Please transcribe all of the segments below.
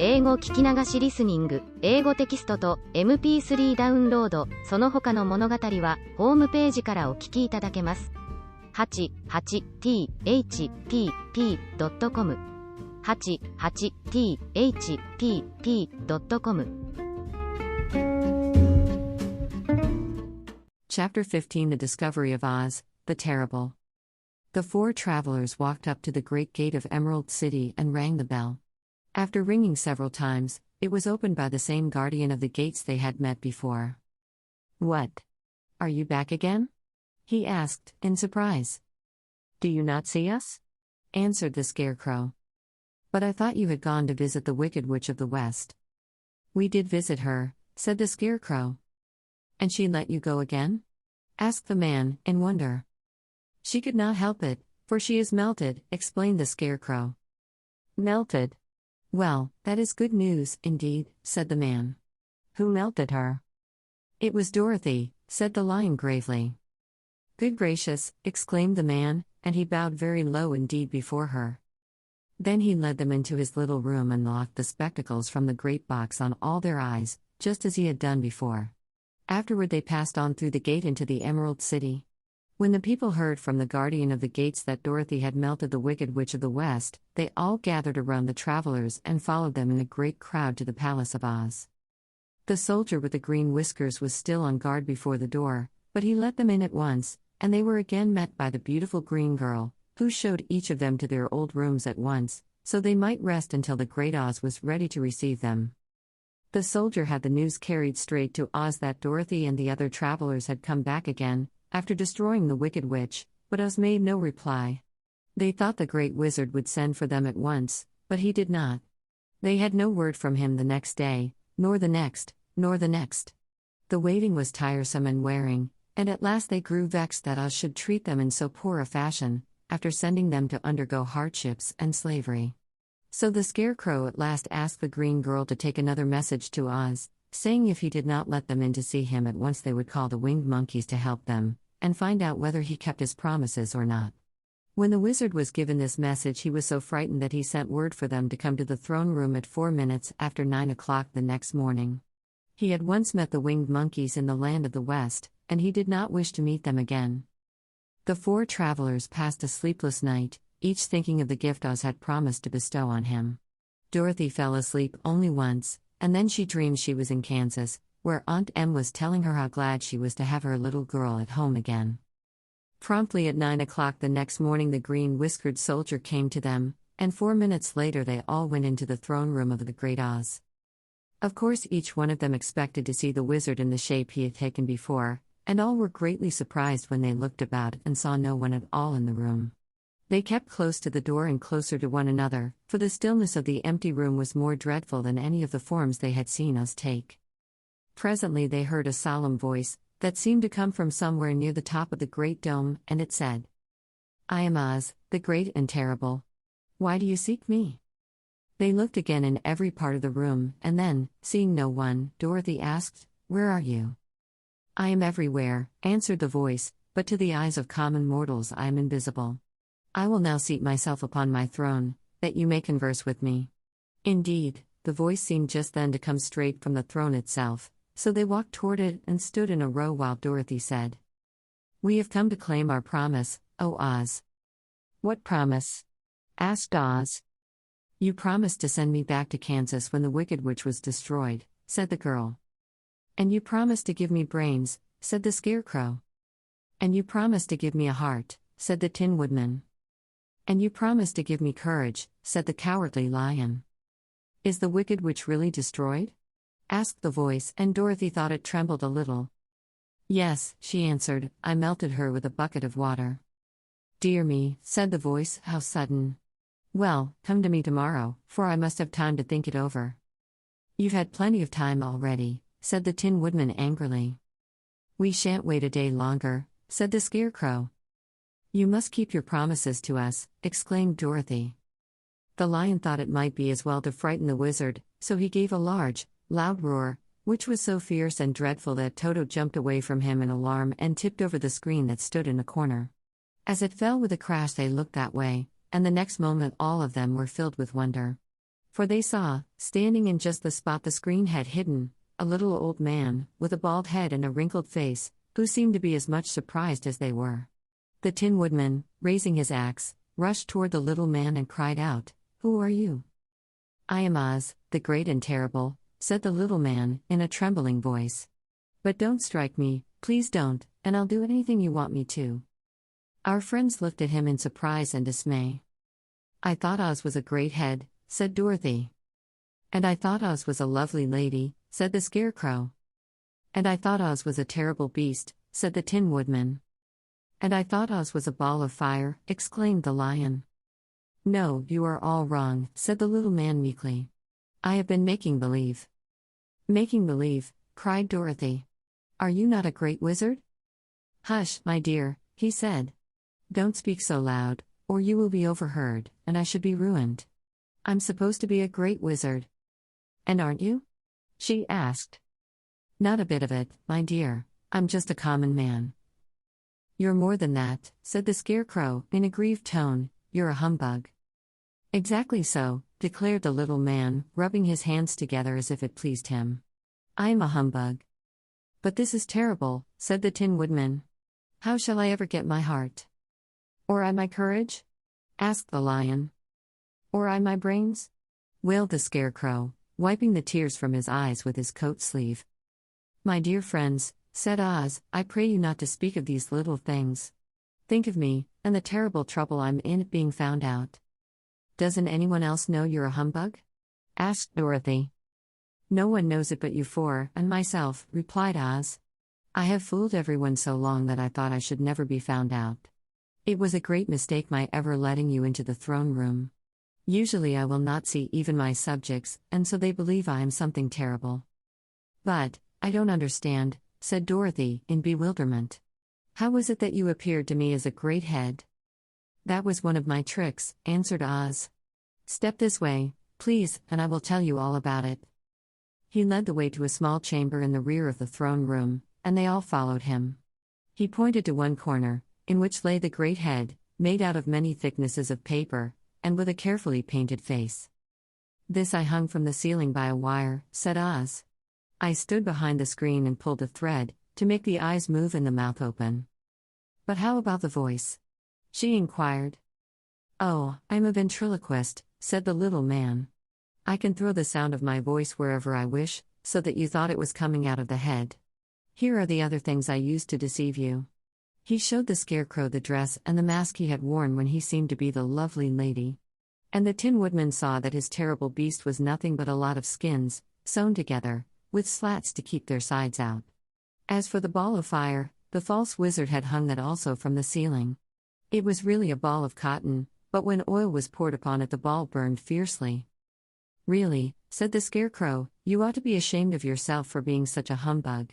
英語聞き流しリスニング、英語テキストと MP3 ダウンロード、その他の物語はホームページからお聞きいただけます。88thpp.com 88thpp.com Chapter 15 The Discovery of Oz, the Terrible. The four travelers walked up to the great gate of Emerald City and rang the bell. After ringing several times, it was opened by the same guardian of the gates they had met before. "What? Are you back again?" he asked, in surprise. "Do you not see us?" answered the Scarecrow. "But I thought you had gone to visit the Wicked Witch of the West." "We did visit her," said the Scarecrow. "And she let you go again?" asked the man, in wonder. "She could not help it, for she is melted," explained the Scarecrow. "Melted? Well, that is good news, indeed," said the man. "Who melted her?" "It was Dorothy," said the lion gravely. "Good gracious," exclaimed the man, and he bowed very low indeed before her. Then he led them into his little room and locked the spectacles from the great box on all their eyes, just as he had done before. Afterward they passed on through the gate into the Emerald City. When the people heard from the guardian of the gates that Dorothy had melted the Wicked Witch of the West, they all gathered around the travelers and followed them in a great crowd to the Palace of Oz. The soldier with the green whiskers was still on guard before the door, but he let them in at once, and they were again met by the beautiful green girl, who showed each of them to their old rooms at once, so they might rest until the great Oz was ready to receive them. The soldier had the news carried straight to Oz that Dorothy and the other travelers had come back again, after destroying the Wicked Witch, but Oz made no reply. They thought the great wizard would send for them at once, but he did not. They had no word from him the next day, nor the next, nor the next. The waiting was tiresome and wearing, and at last they grew vexed that Oz should treat them in so poor a fashion, after sending them to undergo hardships and slavery. So the Scarecrow at last asked the green girl to take another message to Oz, saying if he did not let them in to see him at once they would call the winged monkeys to help them, and find out whether he kept his promises or not. When the wizard was given this message he was so frightened that he sent word for them to come to the throne room at 4 minutes after 9 o'clock the next morning. He had once met the winged monkeys in the land of the West, and he did not wish to meet them again. The four travelers passed a sleepless night, each thinking of the gift Oz had promised to bestow on him. Dorothy fell asleep only once, and then she dreamed she was in Kansas, where Aunt Em was telling her how glad she was to have her little girl at home again. Promptly at 9 o'clock the next morning the green-whiskered soldier came to them, and 4 minutes later they all went into the throne room of the great Oz. Of course each one of them expected to see the wizard in the shape he had taken before, and all were greatly surprised when they looked about and saw no one at all in the room. They kept close to the door and closer to one another, for the stillness of the empty room was more dreadful than any of the forms they had seen Oz take. Presently they heard a solemn voice, that seemed to come from somewhere near the top of the great dome, and it said, "I am Oz, the great and terrible. Why do you seek me?" They looked again in every part of the room, and then, seeing no one, Dorothy asked, "Where are you?" "I am everywhere," answered the voice, "but to the eyes of common mortals I am invisible. I will now seat myself upon my throne, that you may converse with me." Indeed, the voice seemed just then to come straight from the throne itself, so they walked toward it and stood in a row while Dorothy said, "We have come to claim our promise, O Oz." "What promise?" asked Oz. "You promised to send me back to Kansas when the Wicked Witch was destroyed," said the girl. "And you promised to give me brains," said the Scarecrow. "And you promised to give me a heart," said the Tin Woodman. "And you promised to give me courage," said the Cowardly Lion. "Is the Wicked Witch really destroyed?" asked the voice, and Dorothy thought it trembled a little. "Yes," she answered, "I melted her with a bucket of water." "Dear me," said the voice, "how sudden. Well, come to me tomorrow, for I must have time to think it over." "You've had plenty of time already," said the Tin Woodman angrily. "We shan't wait a day longer," said the Scarecrow. "You must keep your promises to us," exclaimed Dorothy. The lion thought it might be as well to frighten the wizard, so he gave a large, loud roar, which was so fierce and dreadful that Toto jumped away from him in alarm and tipped over the screen that stood in a corner. As it fell with a crash they looked that way, and the next moment all of them were filled with wonder. For they saw, standing in just the spot the screen had hidden, a little old man, with a bald head and a wrinkled face, who seemed to be as much surprised as they were. The Tin Woodman, raising his axe, rushed toward the little man and cried out, "Who are you?" "I am Oz, the great and terrible," said the little man, in a trembling voice. "But don't strike me, please don't, and I'll do anything you want me to." Our friends looked at him in surprise and dismay. "I thought Oz was a great head," said Dorothy. "And I thought Oz was a lovely lady," said the Scarecrow. "And I thought Oz was a terrible beast," said the Tin Woodman. "And I thought Oz was a ball of fire," exclaimed the Lion. "No, you are all wrong," said the little man meekly. "I have been making believe." "Making believe?" cried Dorothy. "Are you not a great wizard?" "Hush, my dear," he said. "Don't speak so loud, or you will be overheard, and I should be ruined. I'm supposed to be a great wizard." "And aren't you?" she asked. "Not a bit of it, my dear. I'm just a common man." "You're more than that," said the Scarecrow, in a grieved tone. "You're a humbug." "Exactly so," declared the little man, rubbing his hands together as if it pleased him. "I am a humbug." "But this is terrible," said the Tin Woodman. "How shall I ever get my heart?" "Or I my courage?" asked the Lion. "Or I my brains?" wailed the Scarecrow, wiping the tears from his eyes with his coat sleeve. "My dear friends," said Oz, "I pray you not to speak of these little things. Think of me, and the terrible trouble I'm in at being found out." "Doesn't anyone else know you're a humbug?" asked Dorothy. "No one knows it but you four, and myself," replied Oz. "I have fooled everyone so long that I thought I should never be found out. It was a great mistake my ever letting you into the throne room. Usually I will not see even my subjects, and so they believe I am something terrible." "But, I don't understand," said Dorothy, in bewilderment. "How was it that you appeared to me as a great head?" "That was one of my tricks," answered Oz. "Step this way, please, and I will tell you all about it." He led the way to a small chamber in the rear of the throne room, and they all followed him. He pointed to one corner, in which lay the great head, made out of many thicknesses of paper, and with a carefully painted face. "This I hung from the ceiling by a wire," said Oz. "I stood behind the screen and pulled a thread, to make the eyes move and the mouth open." "But how about the voice?" she inquired. "Oh, I'm a ventriloquist," said the little man. "I can throw the sound of my voice wherever I wish, so that you thought it was coming out of the head. Here are the other things I used to deceive you." He showed the Scarecrow the dress and the mask he had worn when he seemed to be the lovely lady. And the Tin Woodman saw that his terrible beast was nothing but a lot of skins, sewn together, with slats to keep their sides out. As for the ball of fire, the false wizard had hung that also from the ceiling. It was really a ball of cotton, but when oil was poured upon it the ball burned fiercely. "Really," said the Scarecrow, "you ought to be ashamed of yourself for being such a humbug."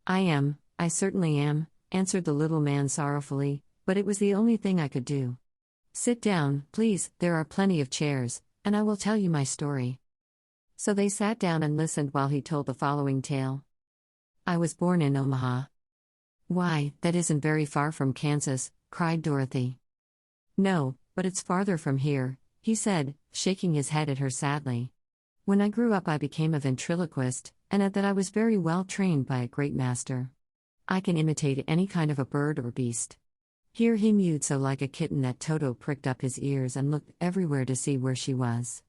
I certainly am," answered the little man sorrowfully, "but it was the only thing I could do." "Sit down, please, there are plenty of chairs, and I will tell you my story." So they sat down and listened while he told the following tale. "I was born in Omaha." "Why, that isn't very far from Kansas," cried Dorothy. "No, but it's farther from here," he said, shaking his head at her sadly. "When I grew up I became a ventriloquist, and at that I was very well trained by a great master. I can imitate any kind of a bird or beast." Here he mewed so like a kitten that Toto pricked up his ears and looked everywhere to see where she was.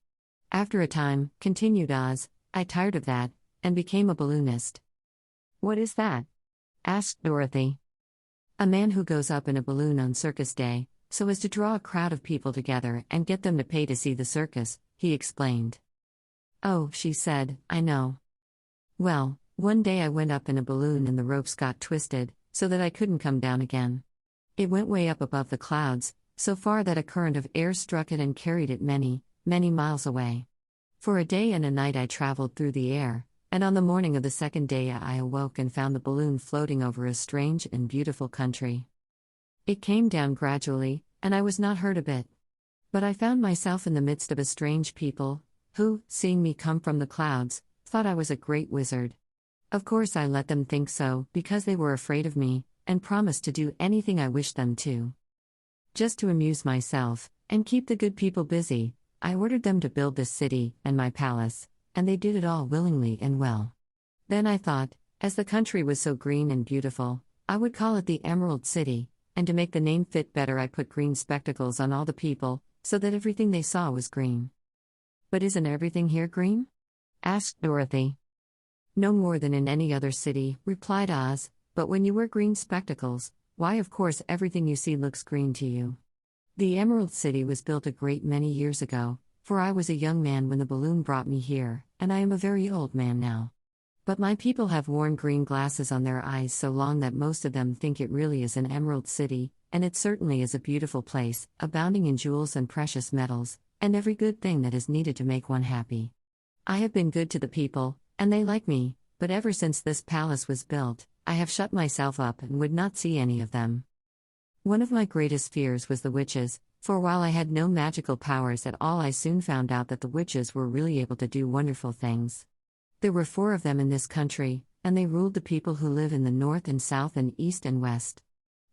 "After a time," continued Oz, "I tired of that, and became a balloonist." "What is that?" asked Dorothy. "A man who goes up in a balloon on circus day, so as to draw a crowd of people together and get them to pay to see the circus," he explained. "Oh," she said, "I know. Well, one day I went up in a balloon and the ropes got twisted, so that I couldn't come down again. It went way up above the clouds, so far that a current of air struck it and carried it many, many miles away. For a day and a night I traveled through the air, and on the morning of the second day I awoke and found the balloon floating over a strange and beautiful country. It came down gradually, and I was not hurt a bit. But I found myself in the midst of a strange people, who, seeing me come from the clouds, thought I was a great wizard. Of course I let them think so, because they were afraid of me, and promised to do anything I wished them to. Just to amuse myself, and keep the good people busy, I ordered them to build this city and my palace, and they did it all willingly and well. Then I thought, as the country was so green and beautiful, I would call it the Emerald City, and to make the name fit better I put green spectacles on all the people, so that everything they saw was green. But isn't everything here green? Asked Dorothy. No more than in any other city, replied Oz, but when you wear green spectacles, why of course everything you see looks green to you. The Emerald City was built a great many years ago, for I was a young man when the balloon brought me here, and I am a very old man now. But my people have worn green glasses on their eyes so long that most of them think it really is an Emerald City, and it certainly is a beautiful place, abounding in jewels and precious metals, and every good thing that is needed to make one happy. I have been good to the people, and they like me, but ever since this palace was built, I have shut myself up and would not see any of them. One of my greatest fears was the witches, for while I had no magical powers at all, I soon found out that the witches were really able to do wonderful things. There were 4 of them in this country, and they ruled the people who live in the north and south and east and west.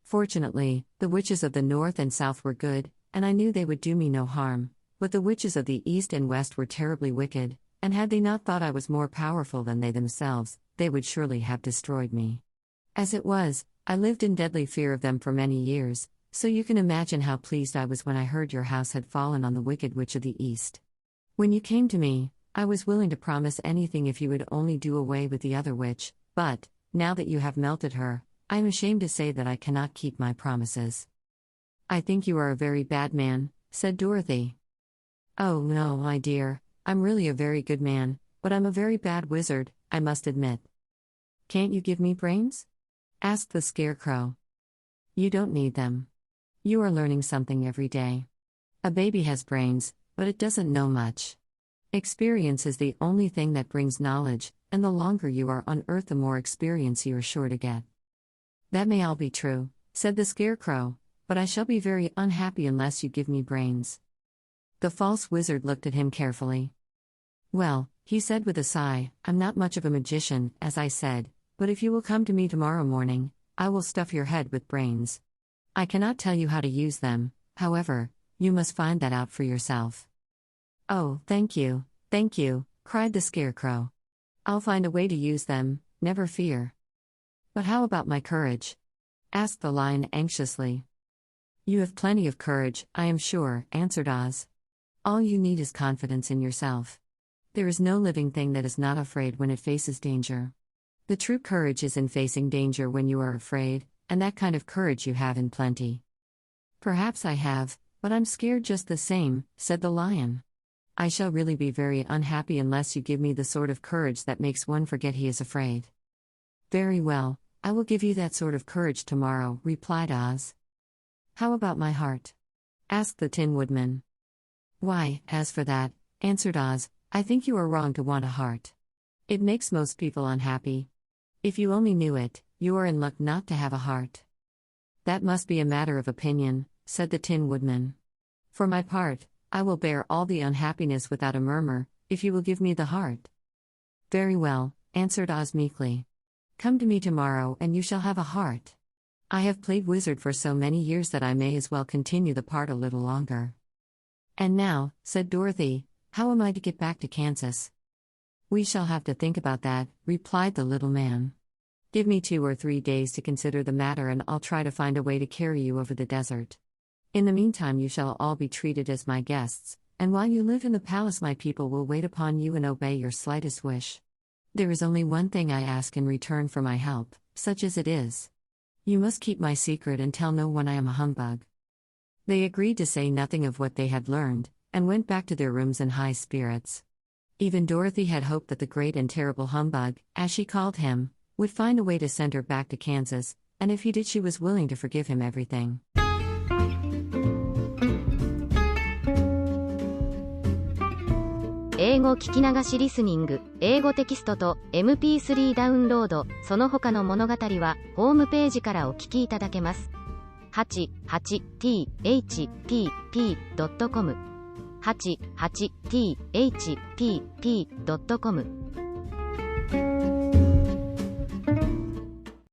Fortunately, the witches of the north and south were good, and I knew they would do me no harm, but the witches of the east and west were terribly wicked, and had they not thought I was more powerful than they themselves, they would surely have destroyed me. As it was, I lived in deadly fear of them for many years, so you can imagine how pleased I was when I heard your house had fallen on the wicked witch of the east. When you came to me, I was willing to promise anything if you would only do away with the other witch, but, now that you have melted her, I am ashamed to say that I cannot keep my promises. I think you are a very bad man, said Dorothy. Oh no, my dear, I'm really a very good man, but I'm a very bad wizard, I must admit. Can't you give me brains? Asked the Scarecrow. You don't need them. You are learning something every day. A baby has brains, but it doesn't know much. Experience is the only thing that brings knowledge, and the longer you are on Earth, the more experience you are sure to get. That may all be true, said the Scarecrow, but I shall be very unhappy unless you give me brains. The false wizard looked at him carefully. Well, he said with a sigh, I'm not much of a magician, as I said, but if you will come to me tomorrow morning, I will stuff your head with brains. I cannot tell you how to use them, however, you must find that out for yourself. Oh, thank you, cried the Scarecrow. I'll find a way to use them, never fear. But how about my courage? Asked the Lion anxiously. You have plenty of courage, I am sure, answered Oz. All you need is confidence in yourself. There is no living thing that is not afraid when it faces danger. The true courage is in facing danger when you are afraid, and that kind of courage you have in plenty. Perhaps I have, but I'm scared just the same, said the Lion. I shall really be very unhappy unless you give me the sort of courage that makes one forget he is afraid. Very well, I will give you that sort of courage tomorrow, replied Oz. How about my heart? Asked the Tin Woodman. Why, as for that, answered Oz, I think you are wrong to want a heart. It makes most people unhappy. If you only knew it, you are in luck not to have a heart. That must be a matter of opinion, said the Tin Woodman. For my part, I will bear all the unhappiness without a murmur, if you will give me the heart. Very well, answered Oz meekly. Come to me tomorrow and you shall have a heart. I have played wizard for so many years that I may as well continue the part a little longer. And now, said Dorothy, how am I to get back to Kansas? We shall have to think about that, replied the little man. Give me 2 or 3 days to consider the matter and I'll try to find a way to carry you over the desert. In the meantime you shall all be treated as my guests, and while you live in the palace my people will wait upon you and obey your slightest wish. There is only one thing I ask in return for my help, such as it is. You must keep my secret and tell no one I am a humbug. They agreed to say nothing of what they had learned, and went back to their rooms in high spirits. Even Dorothy had hoped that the great and terrible humbug, as she called him, would find a way to send her back to Kansas, and if he did she was willing to forgive him everything. 英語聞き流しリスニング、英語テキストと MP3 ダウンロード、その他の物語はホームページからお聞きいただけます。88thpp.com 88thpp.com